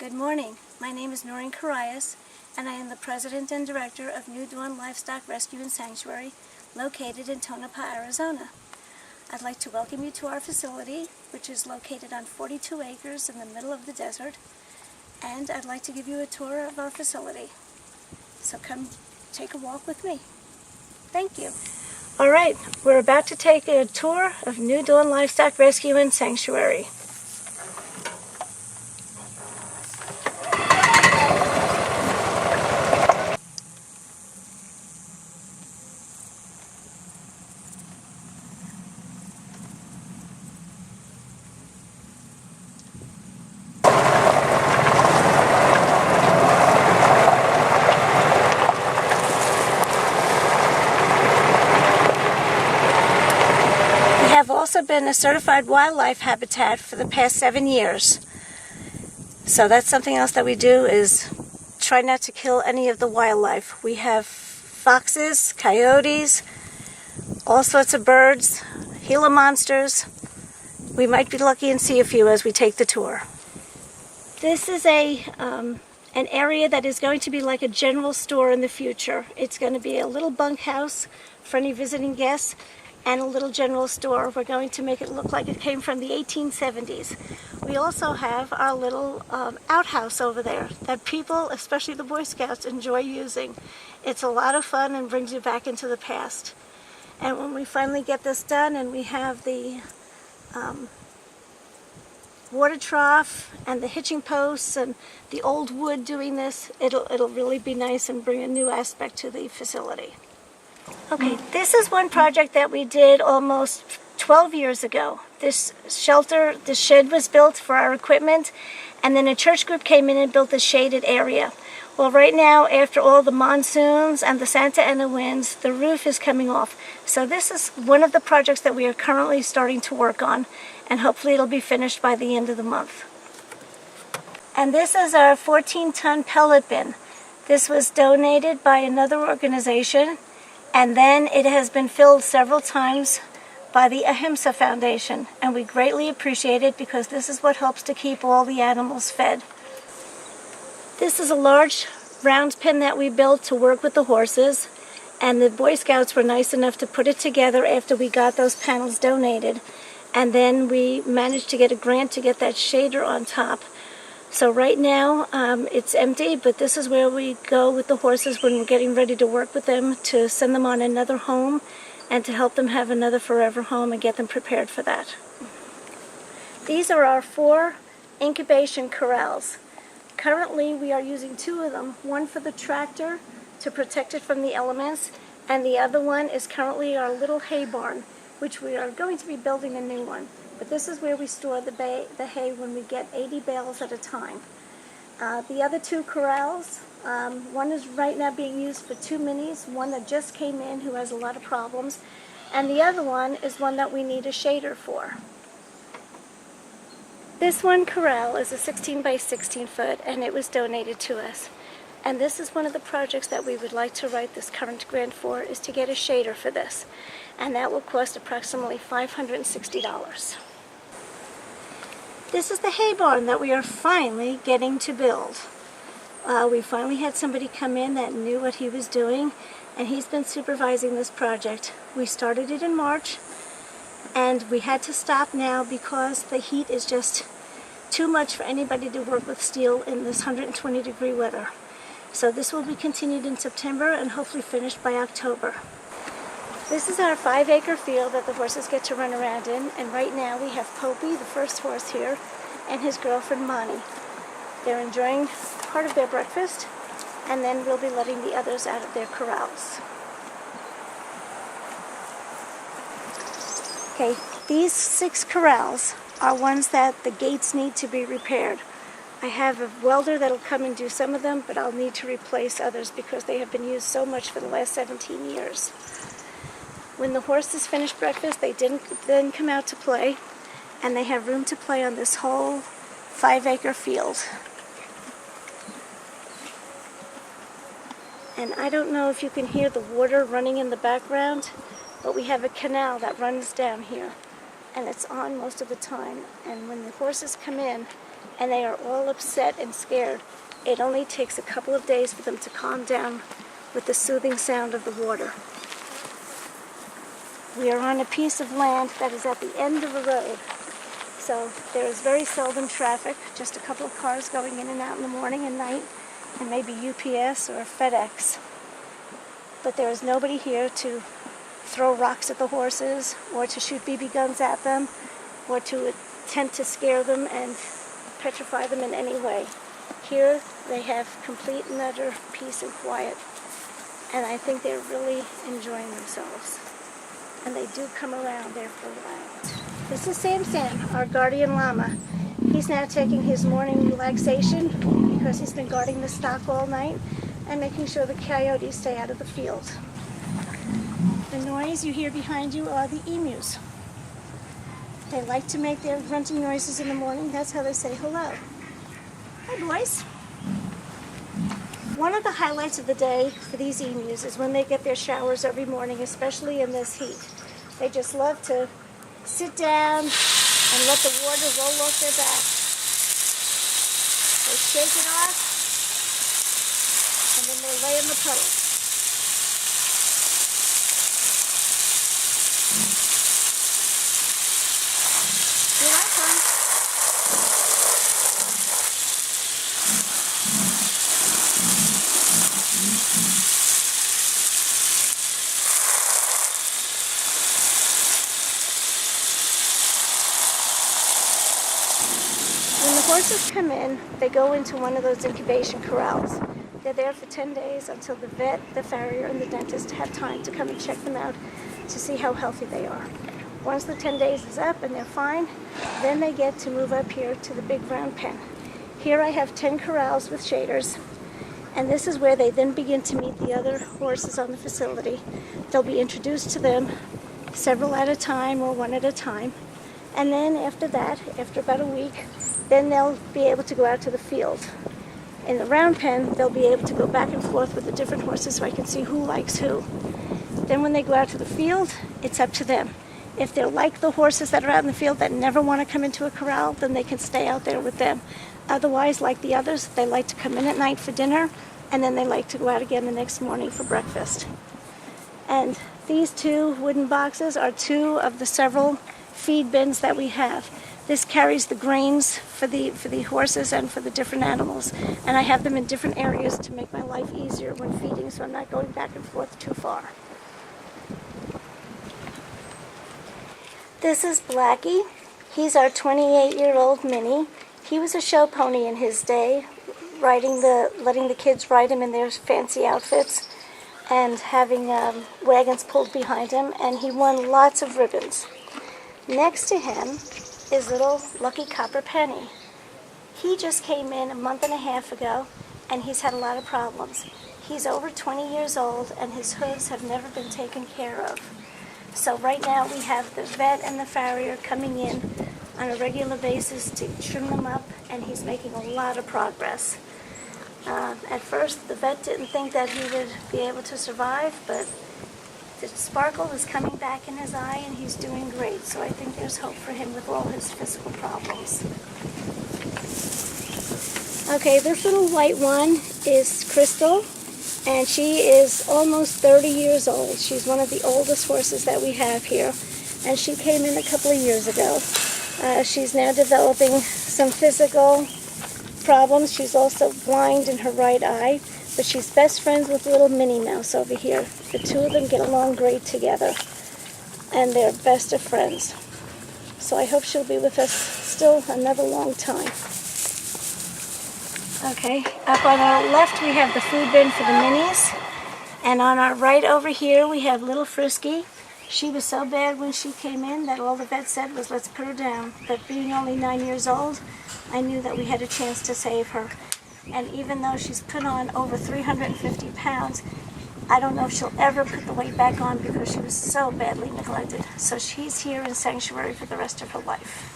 Good morning. My name is Noreen Karias, and I am the President and Director of New Dawn Livestock Rescue and Sanctuary, located in Tonopah, Arizona. I'd like to welcome you to our facility, which is located on 42 acres in the middle of the desert, and I'd like to give you a tour of our facility. So come take a walk with me. Thank you. All right, we're about to take a tour of New Dawn Livestock Rescue and Sanctuary. Also been a certified wildlife habitat for the past 7 years. So that's something else that we do, is try not to kill any of the wildlife. We have foxes, coyotes, all sorts of birds, Gila monsters. We might be lucky and see a few as we take the tour. This is an area that is going to be like a general store in the future. It's going to be a little bunkhouse for any visiting guests, and a little general store. We're going to make it look like it came from the 1870s. We also have our little outhouse over there that people, especially the Boy Scouts, enjoy using. It's a lot of fun and brings you back into the past. And when we finally get this done and we have the water trough and the hitching posts and the old wood doing this, it'll really be nice and bring a new aspect to the facility. Okay, this is one project that we did almost 12 years ago. This shelter, the shed was built for our equipment, and then a church group came in and built a shaded area. Well, right now, after all the monsoons and the Santa Ana winds, the roof is coming off. So this is one of the projects that we are currently starting to work on, and hopefully it'll be finished by the end of the month. And this is our 14-ton pellet bin. This was donated by another organization, and then it has been filled several times by the Ahimsa Foundation, and we greatly appreciate it because this is what helps to keep all the animals fed. This is a large round pen that we built to work with the horses, and the Boy Scouts were nice enough to put it together after we got those panels donated, and then we managed to get a grant to get that shader on top. So right now it's empty, but this is where we go with the horses when we're getting ready to work with them, to send them on another home and to help them have another forever home and get them prepared for that. These are our 4 incubation corrals. Currently we are using 2 of them, one for the tractor to protect it from the elements, and the other one is currently our little hay barn, which we are going to be building a new one. But this is where we store the hay when we get 80 bales at a time. The other 2 corrals, one is right now being used for 2 minis, one that just came in who has a lot of problems, and the other one is one that we need a shader for. This one corral is a 16 by 16 foot, and it was donated to us. And this is one of the projects that we would like to write this current grant for, is to get a shader for this. And that will cost approximately $560. This is the hay barn that we are finally getting to build. We finally had somebody come in that knew what he was doing, and he's been supervising this project. We started it in March, and we had to stop now because the heat is just too much for anybody to work with steel in this 120-degree weather. So this will be continued in September and hopefully finished by October. This is our 5-acre field that the horses get to run around in, and right now we have Popey, the first horse here, and his girlfriend Monty. They're enjoying part of their breakfast, and then we'll be letting the others out of their corrals. Okay, these 6 corrals are ones that the gates need to be repaired. I have a welder that'll come and do some of them, but I'll need to replace others because they have been used so much for the last 17 years. When the horses finish breakfast, they then come out to play, and they have room to play on this whole 5-acre field. And I don't know if you can hear the water running in the background, but we have a canal that runs down here, and it's on most of the time. And when the horses come in and they are all upset and scared. It only takes a couple of days for them to calm down with the soothing sound of the water. We are on a piece of land that is at the end of a road, so there is very seldom traffic, just a couple of cars going in and out in the morning and night, and maybe UPS or FedEx. But there is nobody here to throw rocks at the horses, or to shoot BB guns at them, or to attempt to scare them and petrify them in any way. Here they have complete and utter peace and quiet, and I think they're really enjoying themselves. And they do come around there for a while. This is Sam Sam, our guardian llama. He's now taking his morning relaxation because he's been guarding the stock all night and making sure the coyotes stay out of the field. The noise you hear behind you are the emus. They like to make their grunting noises in the morning. That's how they say hello. Hi, boys. One of the highlights of the day for these emus is when they get their showers every morning, especially in this heat. They just love to sit down and let the water roll off their back. They shake it off, and then they lay in the puddle. You're welcome. When the horses come in, they go into one of those incubation corrals. They're there for 10 days until the vet, the farrier, and the dentist have time to come and check them out to see how healthy they are. Once the 10 days is up and they're fine, then they get to move up here to the big round pen. Here I have 10 corrals with shaders, and this is where they then begin to meet the other horses on the facility. They'll be introduced to them several at a time or one at a time. And then after that, after about a week, then they'll be able to go out to the field. In the round pen, they'll be able to go back and forth with the different horses so I can see who likes who. Then when they go out to the field, it's up to them. If they're like the horses that are out in the field that never want to come into a corral, then they can stay out there with them. Otherwise, like the others, they like to come in at night for dinner, and then they like to go out again the next morning for breakfast. And these two wooden boxes are two of the several feed bins that we have. This carries the grains for the horses and for the different animals. And I have them in different areas to make my life easier when feeding, so I'm not going back and forth too far. This is Blackie. He's our 28-year-old mini. He was a show pony in his day, letting the kids ride him in their fancy outfits and having wagons pulled behind him, and he won lots of ribbons. Next to him is little Lucky Copper Penny. He just came in a month and a half ago, and he's had a lot of problems. He's over 20 years old, and his hooves have never been taken care of. So right now we have the vet and the farrier coming in on a regular basis to trim them up, and he's making a lot of progress. At first, the vet didn't think that he would be able to survive, but the sparkle is coming back in his eye, and he's doing great. So I think there's hope for him with all his physical problems. Okay, this little white one is Crystal, and she is almost 30 years old. She's one of the oldest horses that we have here, and she came in a couple of years ago. She's now developing some physical problems. She's also blind in her right eye, but she's best friends with little Minnie Mouse over here. The two of them get along great together, and they're best of friends. So I hope she'll be with us still another long time. Okay, up on our left we have the food bin for the minis, and on our right over here we have little Frisky. She was so bad when she came in that all the vet said was, let's put her down. But being only 9 years old, I knew that we had a chance to save her. And even though she's put on over 350 pounds, I don't know if she'll ever put the weight back on because she was so badly neglected. So she's here in sanctuary for the rest of her life.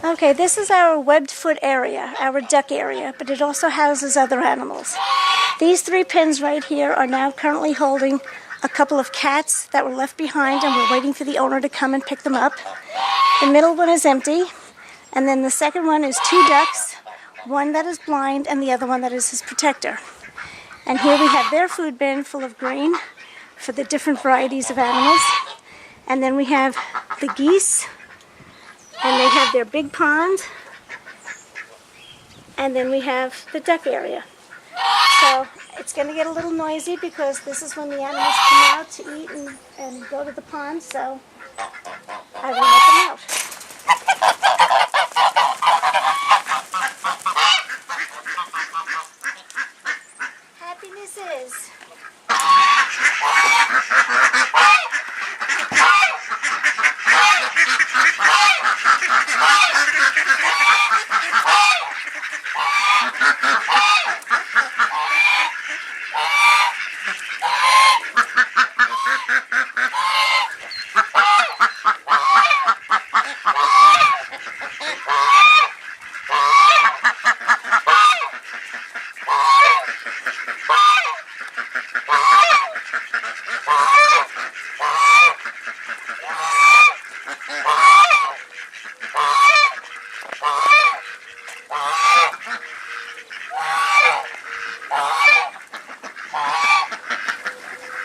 Okay, this is our webbed foot area, our duck area, but it also houses other animals. These 3 pens right here are now currently holding a couple of cats that were left behind, and we're waiting for the owner to come and pick them up. The middle one is empty. And then the second one is 2 ducks, one that is blind and the other one that is his protector. And here we have their food bin full of grain for the different varieties of animals. And then we have the geese, and they have their big pond. And then we have the duck area. So it's going to get a little noisy because this is when the animals come out to eat and go to the pond, so I will let them out. Happiness is.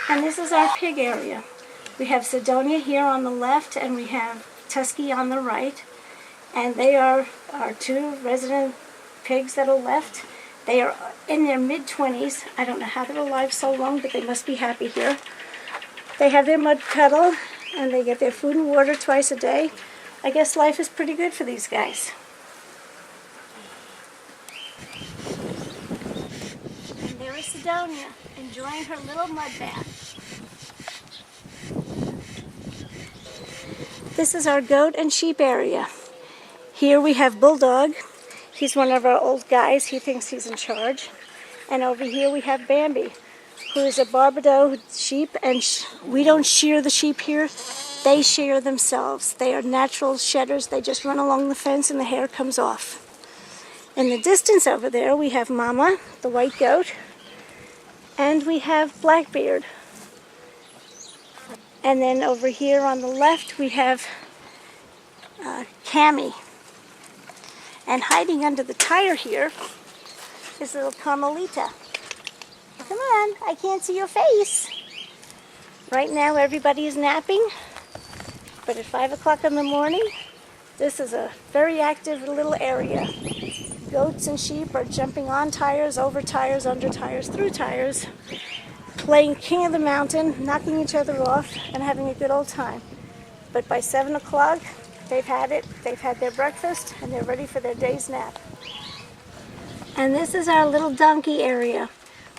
And this is our pig area. We have Sidonia here on the left, and we have Tusky on the right. And they are our 2 resident pigs that are left. They are in their mid-20s. I don't know how they're alive so long, but they must be happy here. They have their mud puddle, and they get their food and water twice a day. I guess life is pretty good for these guys. And there is Sidonia, enjoying her little mud bath. This is our goat and sheep area. Here we have Bulldog. He's one of our old guys. He thinks he's in charge. And over here we have Bambi, who is a Barbados sheep, and we don't shear the sheep here. They shear themselves. They are natural shedders. They just run along the fence and the hair comes off. In the distance over there we have Mama, the white goat, and we have Blackbeard. And then over here on the left we have Cammy. And hiding under the tire here is little Carmelita. Come on, I can't see your face. Right now everybody is napping, but at 5 o'clock in the morning, this is a very active little area. Goats and sheep are jumping on tires, over tires, under tires, through tires, playing King of the Mountain, knocking each other off, and having a good old time. But by 7 o'clock, they've had their breakfast, and they're ready for their day's nap. And this is our little donkey area.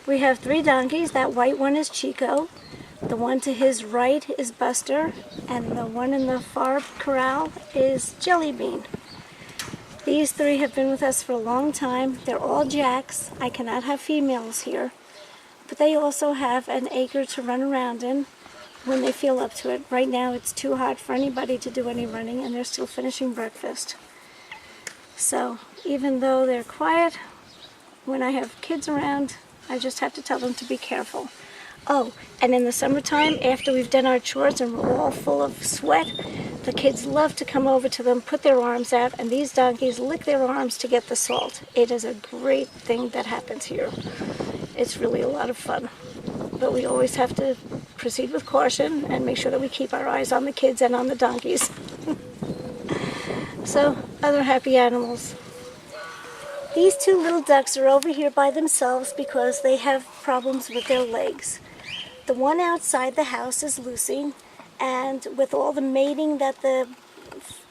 We have 3 donkeys. That white one is Chico. The one to his right is Buster, and the one in the far corral is Jelly Bean. These 3 have been with us for a long time. They're all jacks. I cannot have females here. But they also have an acre to run around in when they feel up to it. Right now it's too hot for anybody to do any running, and they're still finishing breakfast. So even though they're quiet, when I have kids around, I just have to tell them to be careful. Oh, and in the summertime, after we've done our chores and we're all full of sweat, the kids love to come over to them, put their arms out, and these donkeys lick their arms to get the salt. It is a great thing that happens here. It's really a lot of fun. But we always have to proceed with caution and make sure that we keep our eyes on the kids and on the donkeys. So, other happy animals. These 2 little ducks are over here by themselves because they have problems with their legs. The one outside the house is Lucy, and with all the mating that the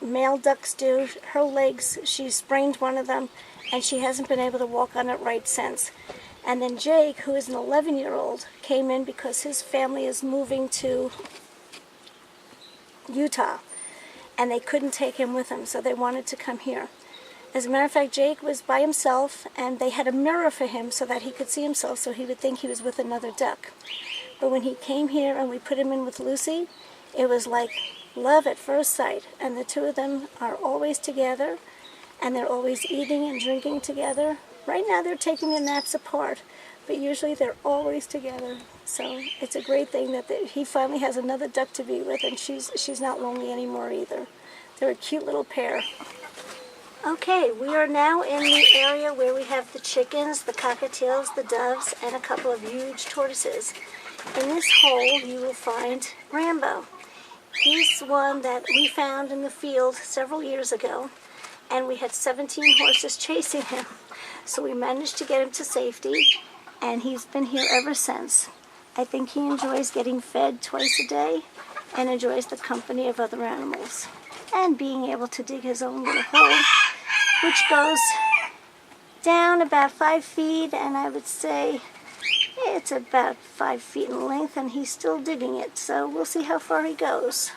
male ducks do, her legs, she sprained one of them, and she hasn't been able to walk on it right since. And then Jake, who is an 11-year-old, came in because his family is moving to Utah, and they couldn't take him with them, so they wanted to come here. As a matter of fact, Jake was by himself, and they had a mirror for him so that he could see himself, so he would think he was with another duck. But when he came here and we put him in with Lucy, it was like love at first sight. And the 2 of them are always together, and they're always eating and drinking together. Right now they're taking their naps apart, but usually they're always together. So it's a great thing that he finally has another duck to be with, and she's not lonely anymore either. They're a cute little pair. Okay, we are now in the area where we have the chickens, the cockatiels, the doves, and a couple of huge tortoises. In this hole, you will find Rambo. He's one that we found in the field several years ago, and we had 17 horses chasing him. So we managed to get him to safety, and he's been here ever since. I think he enjoys getting fed twice a day and enjoys the company of other animals and being able to dig his own little hole, which goes down about 5 feet, and I would say it's about 5 feet in length, and he's still digging it, so we'll see how far he goes.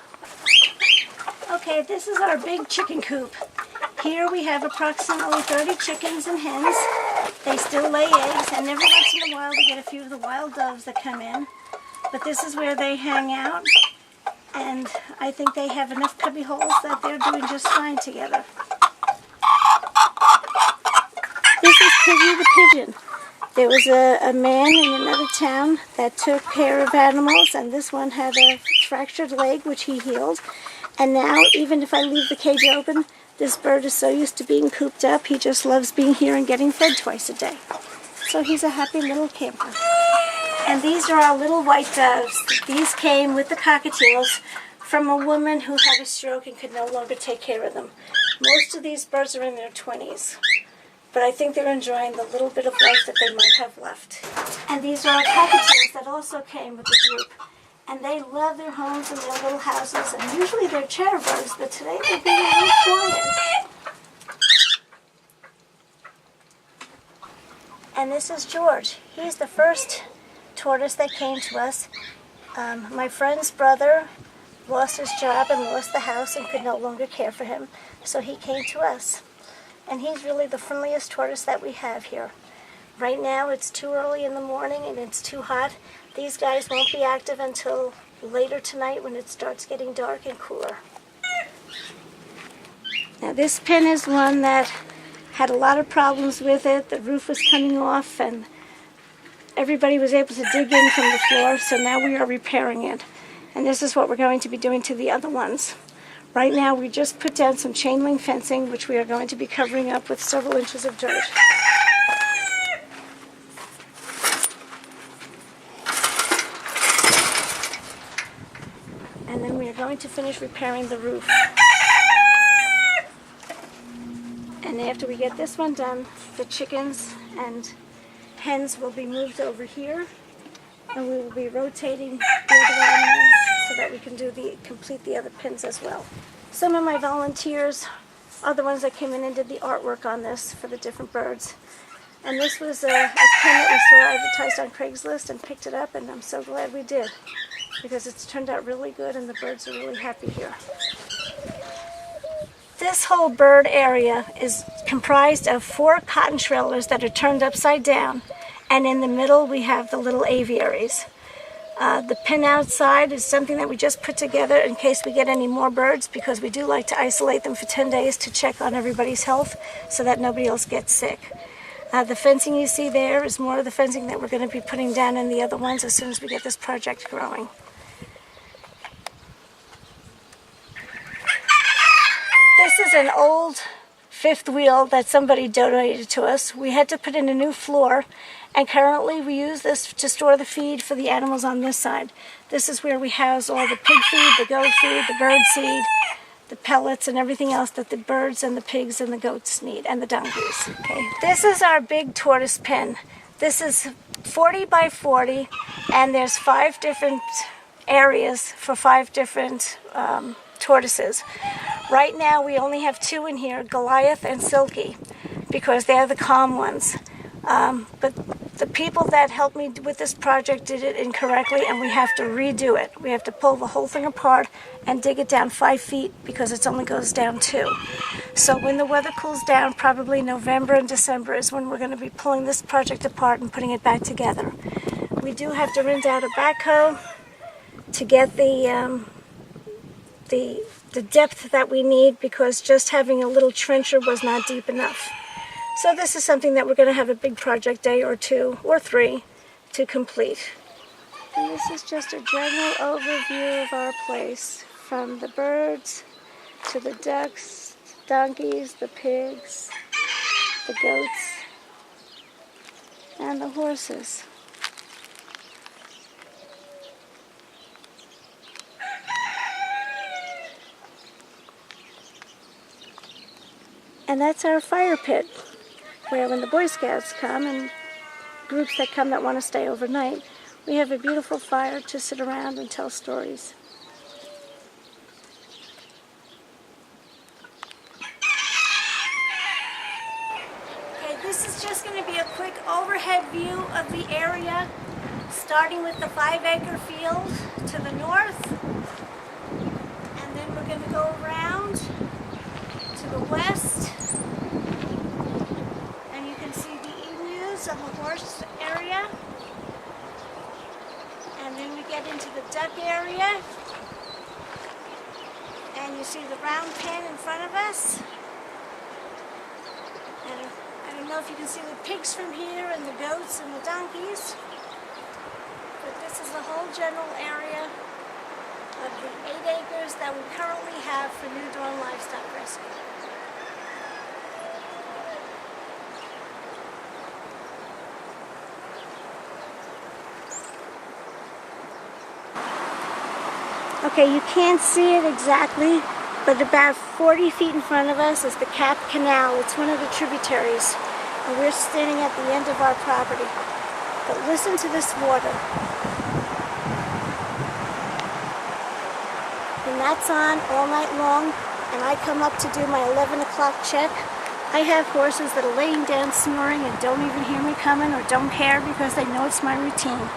Okay, this is our big chicken coop. Here we have approximately 30 chickens and hens. They still lay eggs, and every once in a while we get a few of the wild doves that come in. But this is where they hang out, and I think they have enough cubby holes that they're doing just fine together. This is Piggy the pigeon. There was a man in another town that took care of animals, and this one had a fractured leg, which he healed. And now, even if I leave the cage open, this bird is so used to being cooped up, he just loves being here and getting fed twice a day. So he's a happy little camper. And these are our little white doves. These came with the cockatiels from a woman who had a stroke and could no longer take care of them. Most of these birds are in their 20s, but I think they're enjoying the little bit of life that they might have left. And these are our cockatiels that also came with the group. And they love their homes and their little houses, and usually they're chatterbugs, but today they're being a little quiet. And this is George. He's the first tortoise that came to us. My friend's brother lost his job and lost the house and could no longer care for him, so he came to us. And he's really the friendliest tortoise that we have here. Right now it's too early in the morning and it's too hot. These guys won't be active until later tonight when it starts getting dark and cooler. Now this pen is one that had a lot of problems with it. The roof was coming off and everybody was able to dig in from the floor, so now we are repairing it. And this is what we're going to be doing to the other ones. Right now we just put down some chain link fencing, which we are going to be covering up with several inches of dirt. And then we are going to finish repairing the roof. And after we get this one done, the chickens and hens will be moved over here, and we will be rotating the other animals so that we can complete the other pins as well. Some of my volunteers are the ones that came in and did the artwork on this for the different birds. And this was a pin that we saw advertised on Craigslist and picked it up, and I'm so glad we did, because it's turned out really good and the birds are really happy here. This whole bird area is comprised of 4 cotton trailers that are turned upside down, and in the middle we have the little aviaries. The pin outside is something that we just put together in case we get any more birds, because we do like to isolate them for 10 days to check on everybody's health so that nobody else gets sick. The fencing you see there is more of the fencing that we're going to be putting down in the other ones as soon as we get this project growing. This is an old fifth wheel that somebody donated to us. We had to put in a new floor, and currently we use this to store the feed for the animals on this side. This is where we house all the pig feed, the goat feed, the bird seed, the pellets, and everything else that the birds and the pigs and the goats need, and the donkeys. Okay. This is our big tortoise pen. This is 40 by 40, and there's 5 different areas for 5 different tortoises. Right now we only have 2 in here, Goliath and Silky, because they're the calm ones. But the people that helped me with this project did it incorrectly, and we have to redo it. We have to pull the whole thing apart and dig it down 5 feet because it only goes down 2. So when the weather cools down, probably November and December is when we're going to be pulling this project apart and putting it back together. We do have to rent out a backhoe to get the depth that we need, because just having a little trencher was not deep enough. So this is something that we're going to have a big project day or 2 or 3 to complete. And this is just a general overview of our place, from the birds to the ducks, donkeys, the pigs, the goats, and the horses. And that's our fire pit, where when the Boy Scouts come and groups that come that want to stay overnight, we have a beautiful fire to sit around and tell stories. Okay, this is just going to be a quick overhead view of the area, starting with the 5-acre field to the north, and then we're going to go around to the west, and you can see the emus and the horse area, and then we get into the duck area, and you see the round pen in front of us, and I don't know if you can see the pigs from here and the goats and the donkeys, but this is the whole general area of the 8 acres that we currently have for New Dawn Livestock Rescue. Okay, you can't see it exactly, but about 40 feet in front of us is the Cap Canal. It's one of the tributaries, and we're standing at the end of our property. But listen to this water. And that's on all night long, and I come up to do my 11 o'clock check. I have horses that are laying down snoring and don't even hear me coming or don't care because they know it's my routine.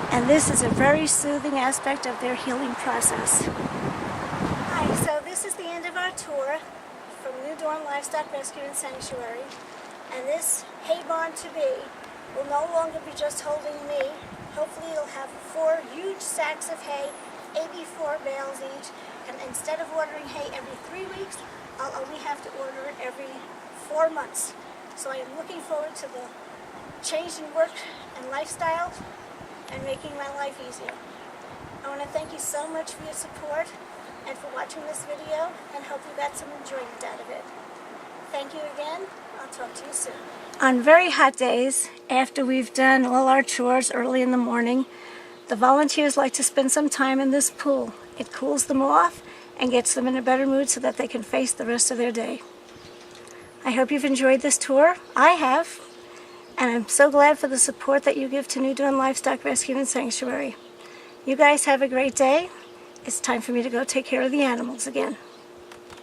And this is a very soothing aspect of their healing process. Hi, so this is the end of our tour from New Dawn Livestock Rescue and Sanctuary. And this hay barn to be will no longer be just holding me. Hopefully it'll have 4 huge sacks of hay, 84 bales each. And instead of ordering hay every 3 weeks, I'll only have to order it every 4 months. So I am looking forward to the change in work and lifestyle and making my life easier. I want to thank you so much for your support and for watching this video, and hope you got some enjoyment out of it. Thank you again. I'll talk to you soon. On very hot days, after we've done all our chores early in the morning, the volunteers like to spend some time in this pool. It cools them off and gets them in a better mood so that they can face the rest of their day. I hope you've enjoyed this tour. I have. And I'm so glad for the support that you give to New Dawn Livestock Rescue and Sanctuary. You guys have a great day. It's time for me to go take care of the animals again.